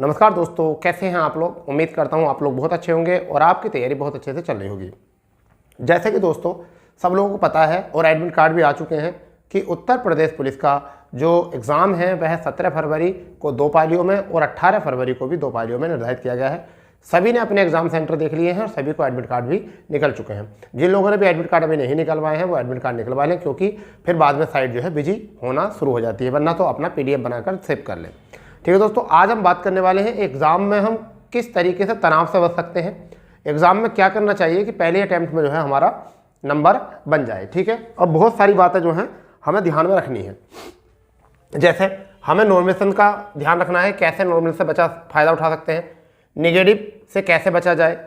नमस्कार दोस्तों, कैसे हैं आप लोग। उम्मीद करता हूं आप लोग बहुत अच्छे होंगे और आपकी तैयारी बहुत अच्छे से चल रही होगी। जैसे कि दोस्तों सब लोगों को पता है और एडमिट कार्ड भी आ चुके हैं कि उत्तर प्रदेश पुलिस का जो एग्ज़ाम है वह 17 फरवरी को 2 पालियों में और 18 फरवरी को भी 2 पालियों में निर्धारित किया गया है। सभी ने अपने एग्जाम सेंटर देख लिए हैं और सभी को एडमिट कार्ड भी निकल चुके हैं। जिन लोगों ने भी एडमिट कार्ड अभी नहीं निकलवाए हैं वो एडमिट कार्ड निकलवा लें, क्योंकि फिर बाद में साइट जो है बिजी होना शुरू हो जाती है, वरना तो अपना PDF बनाकर सेव कर लें। ठीक है दोस्तों, आज हम बात करने वाले हैं एग्ज़ाम में हम किस तरीके से तनाव से बच सकते हैं, एग्ज़ाम में क्या करना चाहिए कि पहले अटैम्प्ट में जो है हमारा नंबर बन जाए। ठीक है, और बहुत सारी बातें जो हैं हमें ध्यान में रखनी है। जैसे हमें नॉर्मेशन का ध्यान रखना है, कैसे नॉर्मल से फ़ायदा उठा सकते हैं, नेगेटिव से कैसे बचा जाए,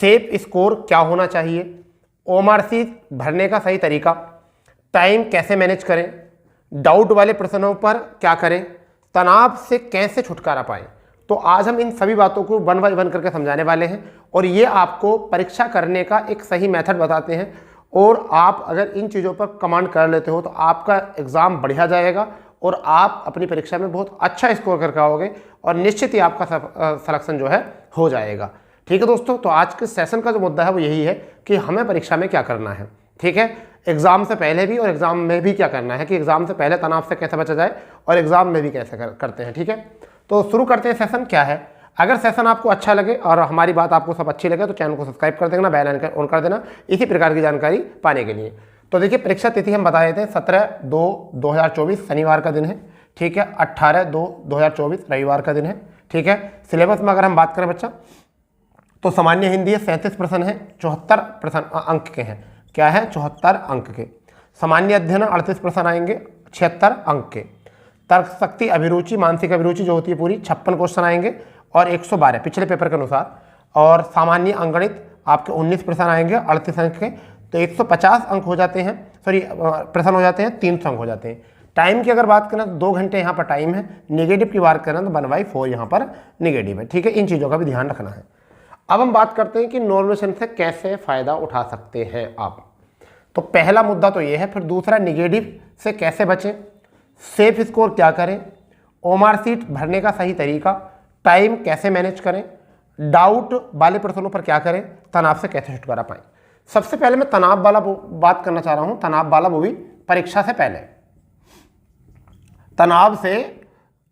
सेफ स्कोर क्या होना चाहिए, OMR भरने का सही तरीका, टाइम कैसे मैनेज करें, डाउट वाले प्रश्नों पर क्या करें, तनाव से कैसे छुटकारा पाएं। तो आज हम इन सभी बातों को 1 बाय 1 करके समझाने वाले हैं और ये आपको परीक्षा करने का एक सही मेथड बताते हैं। और आप अगर इन चीज़ों पर कमांड कर लेते हो तो आपका एग्ज़ाम बढ़िया जाएगा और आप अपनी परीक्षा में बहुत अच्छा स्कोर करके आओगे और निश्चित ही आपका सिलेक्शन जो है हो जाएगा। ठीक है दोस्तों, तो आज के सेशन का जो मुद्दा है वो यही है कि हमें परीक्षा में क्या करना है। ठीक है, एग्ज़ाम से पहले भी और एग्ज़ाम में भी क्या करना है कि एग्ज़ाम से पहले तनाव से कैसे बचा जाए और एग्ज़ाम में भी कैसे करते हैं। ठीक है, तो शुरू करते हैं। सेशन क्या है। अगर सेशन आपको अच्छा लगे और हमारी बात आपको सब अच्छी लगे तो चैनल को सब्सक्राइब कर देना, बेल आइकन ऑन कर देना इसी प्रकार की जानकारी पाने के लिए। तो देखिए, परीक्षा तिथि हम बता देते हैं 17/2/2024 शनिवार का दिन है। ठीक है, 18/2/2024 रविवार का दिन है। ठीक है, सिलेबस में अगर हम बात करें बच्चा तो सामान्य हिंदी है, 37 प्रश्न है, 74 प्रश्न अंक के हैं। क्या है? 74 अंक के। सामान्य अध्ययन 38 प्रश्न आएंगे, 76 अंक के। तर्क शक्ति, अभिरुचि, मानसिक अभिरुचि जो होती है पूरी 56 क्वेश्चन आएंगे और 112 पिछले पेपर के अनुसार। और सामान्य अंगणित आपके 19 प्रश्न आएंगे 38 अंक के, तो 150 अंक हो जाते हैं, प्रश्न हो जाते हैं, 300 अंक हो जाते हैं। टाइम की अगर बात करें तो 2 घंटे यहाँ पर टाइम है। नेगेटिव की बात करें तो 1/4 यहाँ पर नेगेटिव है। ठीक है, इन चीज़ों का भी ध्यान रखना है। अब हम बात करते हैं कि नॉर्मेशन से कैसे फ़ायदा उठा सकते हैं आप। तो पहला मुद्दा तो ये है, फिर दूसरा नेगेटिव से कैसे बचें, सेफ स्कोर क्या करें, OMR भरने का सही तरीका, टाइम कैसे मैनेज करें, डाउट वाले प्रश्नों पर क्या करें, तनाव से कैसे छुटकारा पाएं। सबसे पहले मैं तनाव वाला बात करना चाह रहा हूं, तनाव वाला वो भी परीक्षा से पहले। तनाव से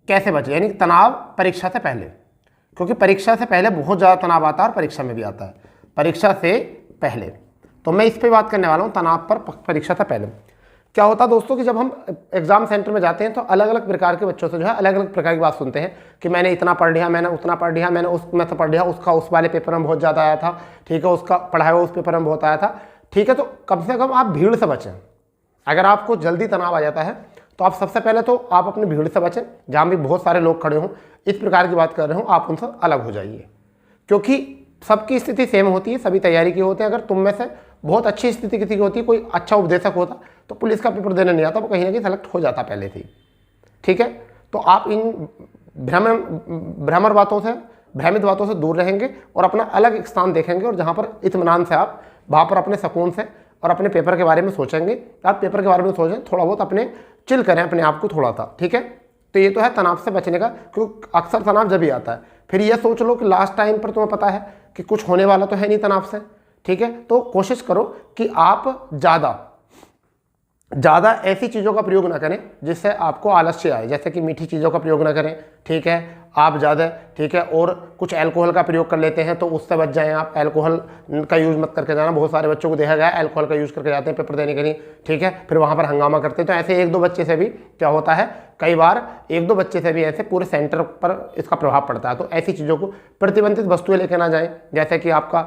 कैसे बचे, यानी तनाव परीक्षा से पहले, क्योंकि परीक्षा से पहले बहुत ज़्यादा तनाव आता है और परीक्षा में भी आता है। परीक्षा से पहले तो मैं इस पर बात करने वाला हूँ, तनाव पर परीक्षा से पहले। क्या होता है दोस्तों कि जब हम एग्जाम सेंटर में जाते हैं तो अलग अलग प्रकार के बच्चों से जो है अलग अलग प्रकार की बात सुनते हैं कि मैंने इतना पढ़ लिया, मैंने उतना पढ़ लिया, मैंने उसमें से पढ़ लिया, उसका उस वाले पेपर में बहुत ज़्यादा आया था। ठीक है, उसका पढ़ाया हुआ उस पेपर में बहुत आया था। ठीक है, तो कम से कम आप भीड़ से बचें। अगर आपको जल्दी तनाव आ जाता है तो आप सबसे पहले तो आप अपनी भीड़ से बचें, जहाँ भी बहुत सारे लोग खड़े हों, इस प्रकार की बात कर रहे हो, आप उनसे अलग हो जाइए, क्योंकि सबकी स्थिति सेम होती है, सभी तैयारी की होते हैं। अगर तुम में से बहुत अच्छी स्थिति किसी की होती है, कोई अच्छा उपदेशक होता तो पुलिस का पेपर देने नहीं आता, वो कहीं ना कहीं सेलेक्ट हो जाता पहले से। ठीक है, तो आप इन भ्रमित बातों से दूर रहेंगे और अपना अलग स्थान देखेंगे और जहाँ पर इत्मीनान से आप वहाँ पर अपने सुकून से और अपने पेपर के बारे में सोचेंगे। आप पेपर के बारे में सोचें, थोड़ा बहुत अपने चिल करें अपने आप को थोड़ा सा। ठीक है, तो ये तो है तनाव से बचने का, क्योंकि अक्सर तनाव जब ही आता है। फिर ये सोच लो कि लास्ट टाइम पर तुम्हें पता है कि कुछ होने वाला तो है नहीं तनाव से। ठीक है, तो कोशिश करो कि आप ज़्यादा ऐसी चीज़ों का प्रयोग ना करें जिससे आपको आलस्य आए, जैसे कि मीठी चीज़ों का प्रयोग ना करें। ठीक है, आप ज़्यादा, ठीक है, और कुछ अल्कोहल का प्रयोग कर लेते हैं तो उससे बच जाएं आप। अल्कोहल का यूज़ मत करके जाना। बहुत सारे बच्चों को देखा गया है अल्कोहल का यूज़ करके जाते हैं पेपर देने के लिए। ठीक है, फिर वहाँ पर हंगामा करते हैं। तो ऐसे 1-2 बच्चे से भी क्या होता है, कई बार 1-2 बच्चे से भी ऐसे पूरे सेंटर पर इसका प्रभाव पड़ता है। तो ऐसी चीज़ों को, प्रतिबंधित वस्तुएं लेकर ना जाएं, जैसे कि आपका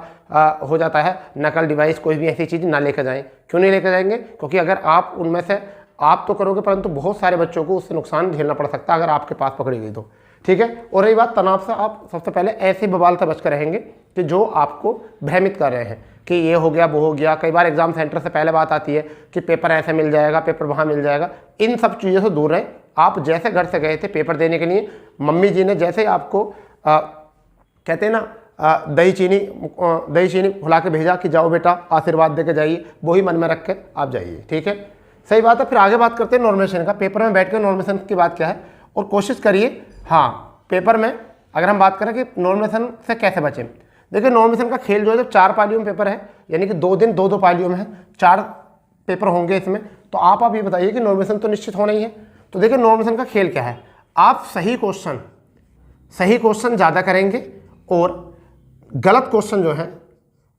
हो जाता है नकल डिवाइस, कोई भी ऐसी चीज़ ना लेकर जाएं। क्यों नहीं लेकर जाएंगे? क्योंकि अगर आप उनमें से आप तो करोगे परंतु बहुत सारे बच्चों को उससे नुकसान झेलना पड़ सकता है अगर आपके पास पकड़ी गई तो। ठीक है, और रही बात तनाव से, आप सबसे पहले ऐसे बवाल से बचकर रहेंगे कि जो आपको भ्रमित कर रहे हैं कि ये हो गया वो हो गया। कई बार एग्जाम सेंटर से पहले बात आती है कि पेपर ऐसे मिल जाएगा, पेपर वहाँ मिल जाएगा। इन सब चीज़ों से दूर रहें। आप जैसे घर से गए थे पेपर देने के लिए, मम्मी जी ने जैसे आपको कहते हैं ना दही चीनी खुला के भेजा कि जाओ बेटा आशीर्वाद दे के जाइए, वही मन में रख के आप जाइए। ठीक है, सही बात है। फिर आगे बात करते हैं नॉर्मेशन का। पेपर में बैठ कर नॉर्मेशन की बात क्या है, और कोशिश करिए हाँ पेपर में अगर हम बात करें कि नॉमिनेशन से कैसे बचें, देखिए नॉमिनेशन का खेल जो है, जब 4 पालियों में पेपर है, यानी कि 2 दिन 2 पालियों में है, 4 पेपर होंगे इसमें, तो आप ये बताइए कि नॉमिनेशन तो निश्चित होना ही है। तो देखिए नॉमिनेशन का खेल क्या है, आप सही क्वेश्चन ज़्यादा करेंगे और गलत क्वेश्चन जो है,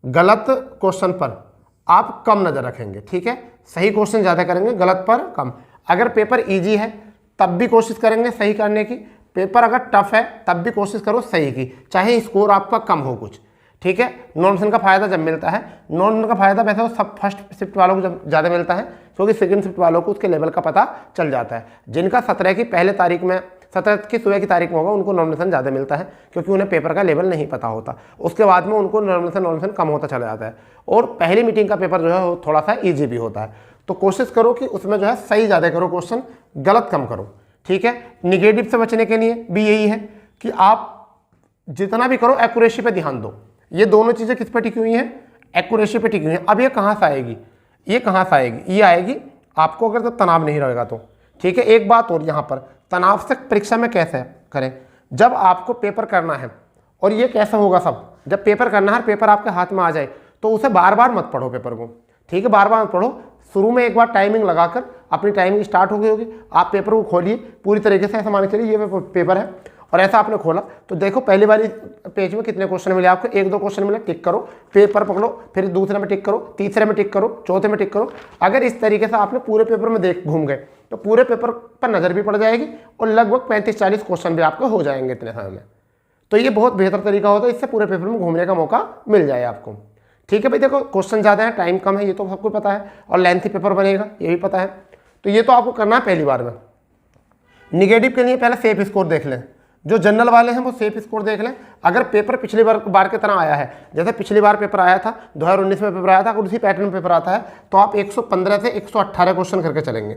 गलत क्वेश्चन पर आप कम नज़र रखेंगे। ठीक है, सही क्वेश्चन ज़्यादा करेंगे, गलत पर कम। अगर पेपर इजी है तब भी कोशिश करेंगे सही करने की, पेपर अगर टफ है तब भी कोशिश करो सही की, चाहे स्कोर आपका कम हो कुछ। ठीक है, नॉमिनेशन का फायदा जब मिलता है, नॉमिनेशन का फायदा वैसे तो सब फर्स्ट शिफ्ट वालों को जब ज़्यादा मिलता है, क्योंकि सेकंड शिफ्ट वालों को उसके लेवल का पता चल जाता है। जिनका 17 की पहले तारीख में, 17 की सुबह की तारीख में होगा, उनको नॉमिनेशन ज़्यादा मिलता है, क्योंकि उन्हें पेपर का लेवल नहीं पता होता। उसके बाद में उनको नॉमिनेशन कम होता चला जाता है, और पहली मीटिंग का पेपर जो है वो थोड़ा सा ईजी भी होता है। तो कोशिश करो कि उसमें जो है सही ज़्यादा करो क्वेश्चन, गलत कम करो। ठीक है, निगेटिव से बचने के लिए भी यही है कि आप जितना भी करो एक्यूरेसी पे ध्यान दो। ये दोनों चीज़ें किस पे टिकी हुई हैं, एक्यूरेसी पे टिकी हुई हैं। अब ये कहाँ से आएगी, ये कहाँ से आएगी, ये आएगी आपको अगर तो तनाव नहीं रहेगा तो। ठीक है, एक बात और यहाँ पर, तनाव से परीक्षा में कैसे करें, जब आपको पेपर करना है, और ये कैसे होगा सब, जब पेपर करना है, पेपर आपके हाथ में आ जाए तो उसे बार बार मत पढ़ो पेपर को। ठीक है, बार बार मत पढ़ो, शुरू में एक बार टाइमिंग लगाकर, अपनी टाइमिंग स्टार्ट हो गई होगी, आप पेपर को खोलिए पूरी तरीके से, ऐसा मान के चलिए ये पेपर है और ऐसा आपने खोला, तो देखो पहली वाली पेज में कितने क्वेश्चन मिले आपको, 1-2 क्वेश्चन मिले, टिक करो, पेपर पकड़ो, फिर दूसरे में टिक करो, तीसरे में टिक करो, चौथे में टिक करो। अगर इस तरीके से आपने पूरे पेपर में घूम गए तो पूरे पेपर पर नज़र भी पड़ जाएगी और लगभग 35-40 क्वेश्चन भी आपके हो जाएंगे इतने समय में। तो ये बहुत बेहतर तरीका होता है, इससे पूरे पेपर में घूमने का मौका मिल जाए आपको। ठीक है भाई, देखो क्वेश्चन ज़्यादा है, टाइम कम है, ये तो सबको पता है, और लेंथी पेपर बनेगा ये भी पता है। तो ये तो आपको करना है पहली बार में। निगेटिव के लिए पहले सेफ स्कोर देख लें, जो जनरल वाले हैं वो सेफ स्कोर देख लें। अगर पेपर पिछली बार की तरह आया है, जैसे पिछली बार पेपर आया था 2019 में पेपर आया था, अगर उसी पैटर्न में पेपर आता है तो आप 115 से 118 क्वेश्चन करके चलेंगे,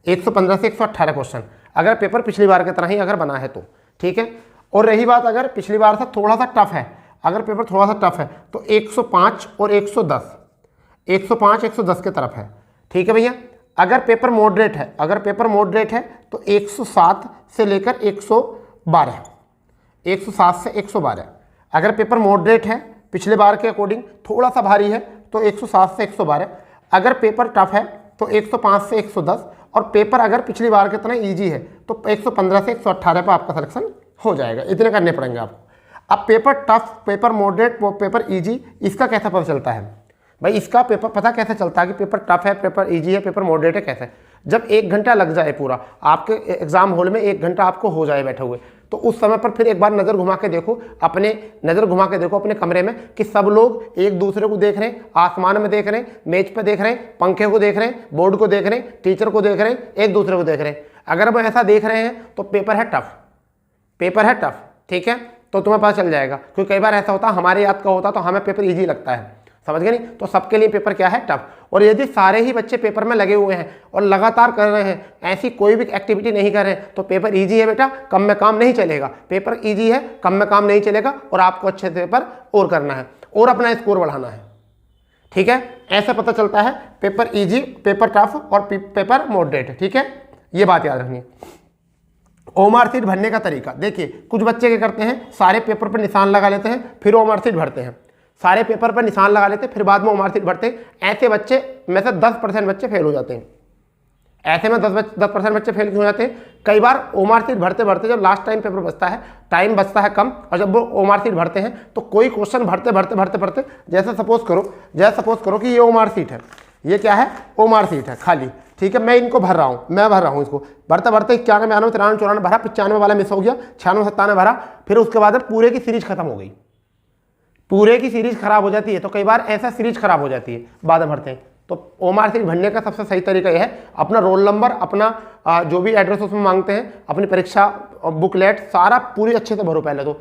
115 से 118 क्वेश्चन, अगर पेपर पिछली बार की तरह ही अगर बना है तो। ठीक है, और रही बात अगर पिछली बार से थोड़ा सा टफ है, अगर पेपर थोड़ा सा टफ है तो 105 और 110, 105 110 के तरफ है। ठीक है भैया, अगर पेपर मॉडरेट है, अगर पेपर मॉडरेट है तो 107 से लेकर 112, 107 से 112। अगर पेपर मॉडरेट है, पिछले बार के अकॉर्डिंग थोड़ा सा भारी है, तो 107 से 112। अगर पेपर टफ है तो 105 से 110, और पेपर अगर पिछली बार के तरह ईजी है तो 115 से 118 पर आपका सिलेक्शन हो जाएगा। इतने करने पड़ेंगे आपको। अब paper tough, paper moderate, paper easy, इसका कैसे पता चलता है भाई, इसका पेपर पता कैसे चलता है कि पेपर टफ है, पेपर इजी है, पेपर मॉडरेट है, कैसे? जब 1 घंटा लग जाए पूरा आपके एग्जाम हॉल में, 1 घंटा आपको हो जाए बैठे हुए, तो उस समय पर फिर एक बार नज़र घुमा के देखो, अपने कमरे में कि सब लोग एक दूसरे को देख रहे हैं, आसमान में देख रहे हैं, मेज पे देख रहे हैं, पंखे को देख रहे हैं, बोर्ड को देख रहे हैं, टीचर को देख रहे हैं, एक दूसरे को देख रहे हैं। अगर वो ऐसा देख रहे हैं तो पेपर है टफ, पेपर है टफ। ठीक है, तो तुम्हें पता चल जाएगा, क्योंकि कई बार ऐसा होता है हमारे याद का होता तो हमें पेपर ईजी लगता है, समझ गए नहीं? तो सबके लिए पेपर क्या है, टफ। और यदि सारे ही बच्चे पेपर में लगे हुए हैं और लगातार कर रहे हैं, ऐसी कोई भी एक्टिविटी नहीं कर रहे हैं, तो पेपर इजी है बेटा, कम में काम नहीं चलेगा। पेपर इजी है, कम में काम नहीं चलेगा, और आपको अच्छे से पेपर और करना है और अपना स्कोर बढ़ाना है। ठीक है, ऐसा पता चलता है पेपर इजी, पेपर टफ और पेपर मॉडरेट। ठीक है, ये बात याद रखनी है। ओएमआर शीट भरने का तरीका देखिए, कुछ बच्चे क्या करते हैं, सारे पेपर पर निशान लगा लेते हैं, फिर ओएमआर शीट भरते हैं, सारे पेपर पर निशान लगा लेते हैं, फिर बाद में ओएमआर शीट भरते हैं। ऐसे बच्चे में से 10% बच्चे फेल हो जाते हैं। ऐसे में 10% बच्चे फेल क्यों हो जाते हैं? कई बार ओएमआर शीट भरते भरते जब लास्ट टाइम पेपर बचता है, टाइम बचता है कम, और जब वो ओएमआर शीट भरते हैं तो कोई क्वेश्चन भरते, जैसे सपोज करो कि ये ओएमआर शीट है, ये क्या है, ओएमआर शीट है खाली। ठीक है, मैं इनको भर रहा हूँ, इसको भरते 91, 92, 93, 94 भरा, 95 वाला मिस हो गया, 96, 97 भरा, फिर उसके बाद पूरे की सीरीज खत्म हो गई, पूरे की सीरीज खराब हो जाती है। तो कई बार ऐसा सीरीज खराब हो जाती है, बाद में भरते हैं। तो ओएमआर शीट भरने का सबसे सही तरीका यह है, अपना रोल नंबर, अपना जो भी एड्रेस उसमें मांगते हैं, अपनी परीक्षा बुकलेट सारा पूरी अच्छे से भरो पहले तो,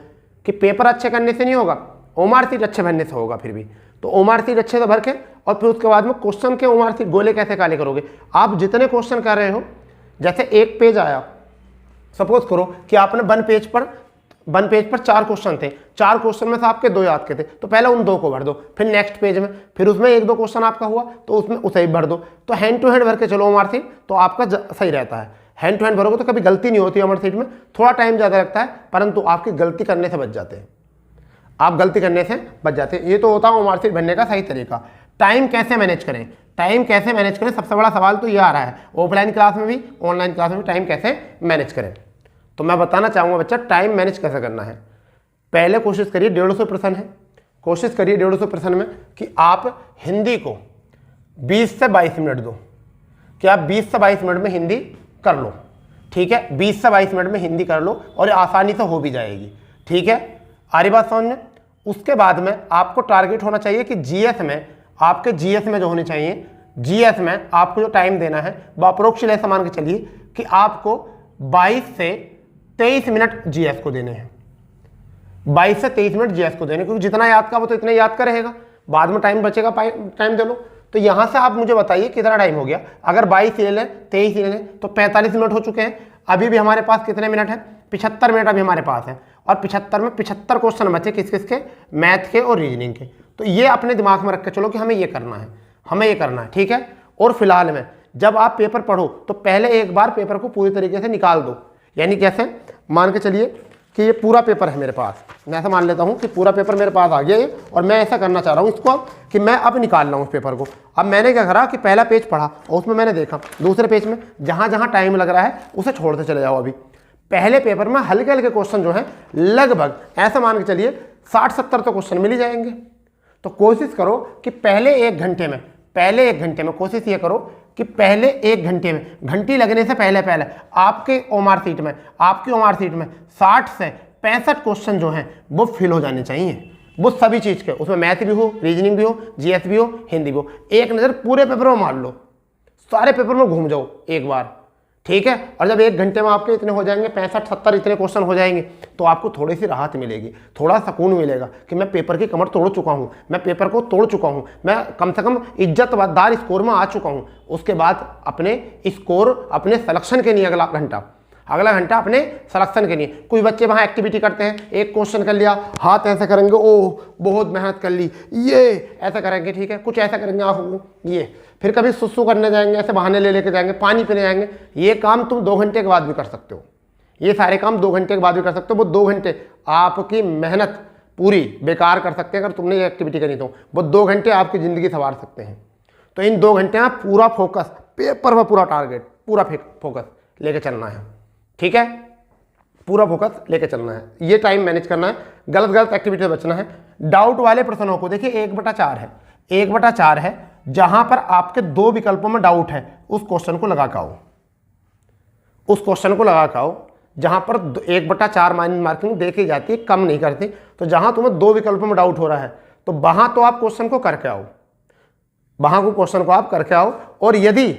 कि पेपर अच्छे करने से नहीं होगा, ओएमआर शीट अच्छे भरने से होगा। फिर भी तो ओएमआर शीट अच्छे से भर के, और फिर उसके बाद में क्वेश्चन के ओएमआर शीट गोले कैसे काले करोगे। आप जितने क्वेश्चन कर रहे हो, जैसे एक पेज आया, सपोज करो कि आपने वन पेज पर 4 क्वेश्चन थे, 4 क्वेश्चन में से आपके 2 याद के थे, तो पहले उन 2 को भर दो, फिर नेक्स्ट पेज में फिर उसमें 1-2 क्वेश्चन आपका हुआ तो उसमें उसे ही भर दो। तो हैंड टू हैंड भर के चलो ओएमआर शीट, तो आपका सही रहता है। हैंड टू हैंड भरोगे तो कभी गलती नहीं होती अमर सीट में, थोड़ा टाइम ज़्यादा लगता है परंतु आपकी गलती करने से बच जाते हैं, आप गलती करने से बच जाते हैं। ये तो होता है ओएमआर सीट भरने का सही तरीका। टाइम कैसे मैनेज करें, टाइम कैसे मैनेज करें, सबसे बड़ा सवाल तो ये आ रहा है ऑफलाइन क्लास में भी ऑनलाइन क्लास में भी, टाइम कैसे मैनेज करें। तो मैं बताना चाहूँगा बच्चा टाइम मैनेज कैसे करना है। पहले कोशिश करिए 150 प्रश्न है, कोशिश करिए 150 प्रश्न में कि आप हिंदी को 20 से 22 मिनट दो, कि आप 20 से 22 मिनट में हिंदी कर लो, ठीक है, 20 से 22 मिनट में हिंदी कर लो और आसानी से हो भी जाएगी, ठीक है, आ रही बात समझ में। उसके बाद में आपको टारगेट होना चाहिए कि जीएस में, आपके जीएस में जो होनी चाहिए, जीएस में आपको जो टाइम देना है वो अप्रोक्सीमेट ऐसा मान के चलिए कि आपको 22 से 23 मिनट जीएस को देने हैं, 22 से 23 मिनट जीएस को देने, क्योंकि जितना याद का वो तो इतना याद का रहेगा, बाद में टाइम बचेगा, टाइम दे लो। तो यहाँ से आप मुझे बताइए कितना टाइम हो गया, अगर 22 ले लें 23 ले लें तो 45 मिनट हो चुके हैं। अभी भी हमारे पास कितने मिनट है, 75 मिनट अभी हमारे पास है, और 75 में 75 क्वेश्चन बचे किस किस के, मैथ के और रीजनिंग के। तो ये अपने दिमाग में रख के चलो कि हमें ये करना है, हमें ये करना है, ठीक है। और फिलहाल में जब आप पेपर पढ़ो तो पहले एक बार पेपर को पूरी तरीके से निकाल दो, यानी कैसे, मान के चलिए कि ये पूरा पेपर है मेरे पास, मैं ऐसा मान लेता हूँ कि पूरा पेपर मेरे पास आ गया है और मैं ऐसा करना चाह रहा हूँ इसको अब कि मैं अब निकाल रहा हूँ इस पेपर को। अब मैंने क्या करा कि पहला पेज पढ़ा और उसमें मैंने देखा, दूसरे पेज में जहाँ जहाँ टाइम लग रहा है उसे छोड़ते चले जाओ। अभी पहले पेपर में हल्के हल्के क्वेश्चन जो हैं लगभग ऐसा मान के चलिए 60-70 तो क्वेश्चन मिल ही जाएंगे। तो कोशिश करो कि पहले एक घंटे में कोशिश ये करो कि पहले एक घंटे में, घंटी लगने से पहले आपके ओएमआर सीट में 60 से 65 क्वेश्चन जो हैं वो फिल हो जाने चाहिए, वो सभी चीज़ के, उसमें मैथ भी हो, रीजनिंग भी हो, जीएस भी हो, हिंदी भी हो। एक नज़र पूरे पेपर में मार लो, सारे पेपर में घूम जाओ एक बार, ठीक है। और जब एक घंटे में आपके इतने हो जाएंगे, 65-70 इतने क्वेश्चन हो जाएंगे, तो आपको थोड़ी सी राहत मिलेगी, थोड़ा सुकून मिलेगा कि मैं पेपर की कमर तोड़ चुका हूँ, मैं पेपर को तोड़ चुका हूँ, मैं कम से कम इज्जतदार स्कोर में आ चुका हूँ। उसके बाद अपने स्कोर, अपने सिलेक्शन के लिए अगला घंटा अपने सिलेक्शन के लिए। कुछ बच्चे वहाँ एक्टिविटी करते हैं, एक क्वेश्चन कर लिया, हाथ ऐसे करेंगे, ओह बहुत मेहनत कर ली, ये ऐसा करेंगे, ठीक है, कुछ ऐसा करेंगे, आह ये, फिर कभी सुसु करने जाएंगे, ऐसे बहाने ले लेके जाएंगे, पानी पीने जाएंगे। ये काम तुम 2 घंटे के बाद भी कर सकते हो, ये सारे काम 2 घंटे के बाद भी कर सकते हो। वो 2 घंटे आपकी मेहनत पूरी बेकार कर सकते हैं अगर तुमने ये एक्टिविटी करी तो। वो 2 घंटे आपकी ज़िंदगी संवार सकते हैं। तो इन 2 घंटे में पूरा फोकस, पेपर पर पूरा टारगेट, पूरा फोकस लेके चलना है, ठीक है, पूरा फोकस लेके चलना है। ये टाइम मैनेज करना है, गलत एक्टिविटी से बचना है। डाउट वाले प्रश्नों को देखिए 1/4 है, 1/4 है, जहां पर आपके 2 विकल्पों में डाउट है उस क्वेश्चन को लगा के आओ, जहां पर 1/4 मार्किंग देखी जाती है, कम नहीं करती। तो जहां तुम्हें 2 विकल्पों में डाउट हो रहा है तो वहां तो आप क्वेश्चन को करके आओ, और यदि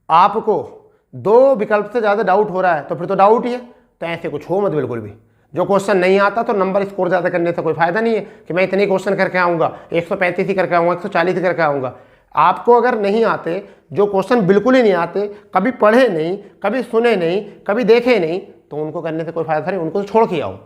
आपको 2 विकल्प से ज़्यादा डाउट हो रहा है तो फिर तो डाउट ही है। तो ऐसे कुछ हो मत बिल्कुल भी। जो क्वेश्चन नहीं आता तो नंबर स्कोर ज़्यादा करने से कोई फायदा नहीं है कि मैं इतने क्वेश्चन करके आऊँगा, 135 ही करके आऊँगा, 140 ही करके आऊँगा। आपको अगर नहीं आते, जो क्वेश्चन बिल्कुल ही नहीं आते, कभी पढ़े नहीं, कभी सुने नहीं, कभी देखे नहीं, तो उनको करने से कोई फायदा नहीं, उनको तो छोड़ के आओ।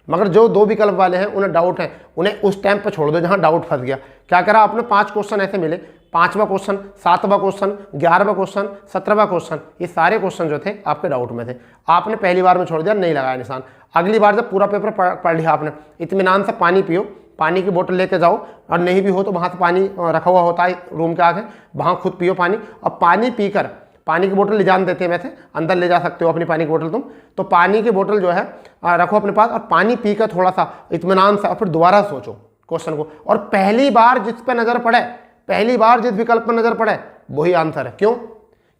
मगर जो 2 विकल्प वाले हैं, उन्हें डाउट है, उन्हें उस टाइम पर छोड़ दो जहाँ डाउट फंस गया। क्या करा आपने, 5 क्वेश्चन ऐसे मिले, 5वां क्वेश्चन, 7वां क्वेश्चन, 11वां क्वेश्चन, 17वां क्वेश्चन, ये सारे क्वेश्चन जो थे आपके डाउट में थे। आपने पहली बार में छोड़ दिया, नहीं लगाया निशान। अगली बार जब पूरा पेपर पढ़ लिया आपने, इत्मीनान से पानी पियो, पानी की बोतल लेके जाओ, और नहीं भी हो तो वहाँ से पानी रखा हुआ होता है रूम के आगे, वहाँ खुद पियो पानी। और पानी पीकर, पानी की बोतल ले जान देते हैं वैसे, अंदर ले जा सकते हो अपनी पानी की बोतल तुम, तो पानी की बोतल जो है रखो अपने पास, और पानी पीकर थोड़ा सा इत्मीनान से, और फिर दोबारा सोचो क्वेश्चन को। और पहली बार जिस पर नज़र पड़े, पहली बार जिस विकल्प पर नज़र पड़े वही आंसर है। क्यों?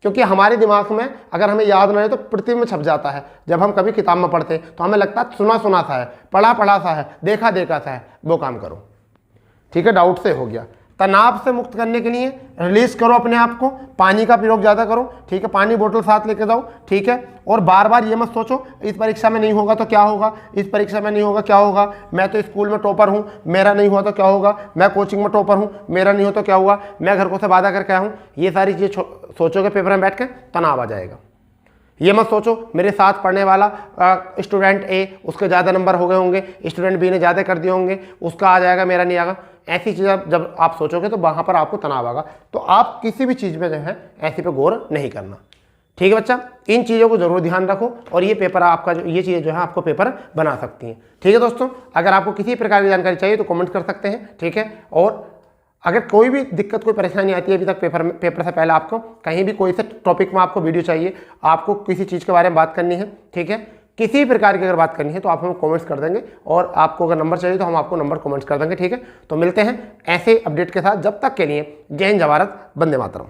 क्योंकि हमारे दिमाग में अगर हमें याद ना रहे तो पृथ्वी में छप जाता है। जब हम कभी किताब में पढ़ते हैं तो हमें लगता है सुना सुना सा है, पढ़ा पढ़ा सा है, देखा देखा सा है। वो काम करो, ठीक है। डाउट से हो गया। तनाव से मुक्त करने के लिए रिलीज करो अपने आप को, पानी का प्रयोग ज़्यादा करो, ठीक है, पानी बोतल साथ लेके जाओ, ठीक है। और बार बार ये मत सोचो इस परीक्षा में नहीं होगा तो क्या होगा, इस परीक्षा में नहीं होगा क्या होगा, मैं तो स्कूल में टॉपर हूँ, मेरा नहीं हुआ तो क्या होगा, मैं कोचिंग में टॉपर हूँ, मेरा नहीं हो तो क्या हुआ, मैं घर को से वादा करके आया हूँ। ये सारी चीज़ें सोचोगे पेपर में बैठ के, तनाव आ जाएगा। ये मत सोचो मेरे साथ पढ़ने वाला स्टूडेंट ए, उसके ज़्यादा नंबर हो गए होंगे, स्टूडेंट बी ने ज़्यादा कर दिए होंगे, उसका आ जाएगा मेरा नहीं आएगा। ऐसी चीज़ें जब आप सोचोगे तो वहाँ पर आपको तनाव आएगा। तो आप किसी भी चीज़ में जो है ऐसी पे गौर नहीं करना, ठीक। ठीक है बच्चा, इन चीज़ों को जरूर ध्यान रखो और ये पेपर आपका ये चीज़ें जो है आपको पेपर बना सकती हैं। ठीक है दोस्तों, अगर आपको किसी प्रकार की जानकारी चाहिए तो कमेंट कर सकते हैं। ठीक है, और अगर कोई भी दिक्कत कोई परेशानी आती है अभी तक पेपर से पहले, आपको कहीं भी कोई से टॉपिक में आपको वीडियो चाहिए, आपको किसी चीज़ के बारे में बात करनी है, ठीक है, किसी प्रकार की अगर बात करनी है तो आप हमें कमेंट्स कर देंगे, और आपको अगर नंबर चाहिए तो हम आपको नंबर कमेंट्स कर देंगे। ठीक है, तो मिलते हैं ऐसे अपडेट के साथ, जब तक के लिए जय हिंद, जय भारत, वंदे मातरम।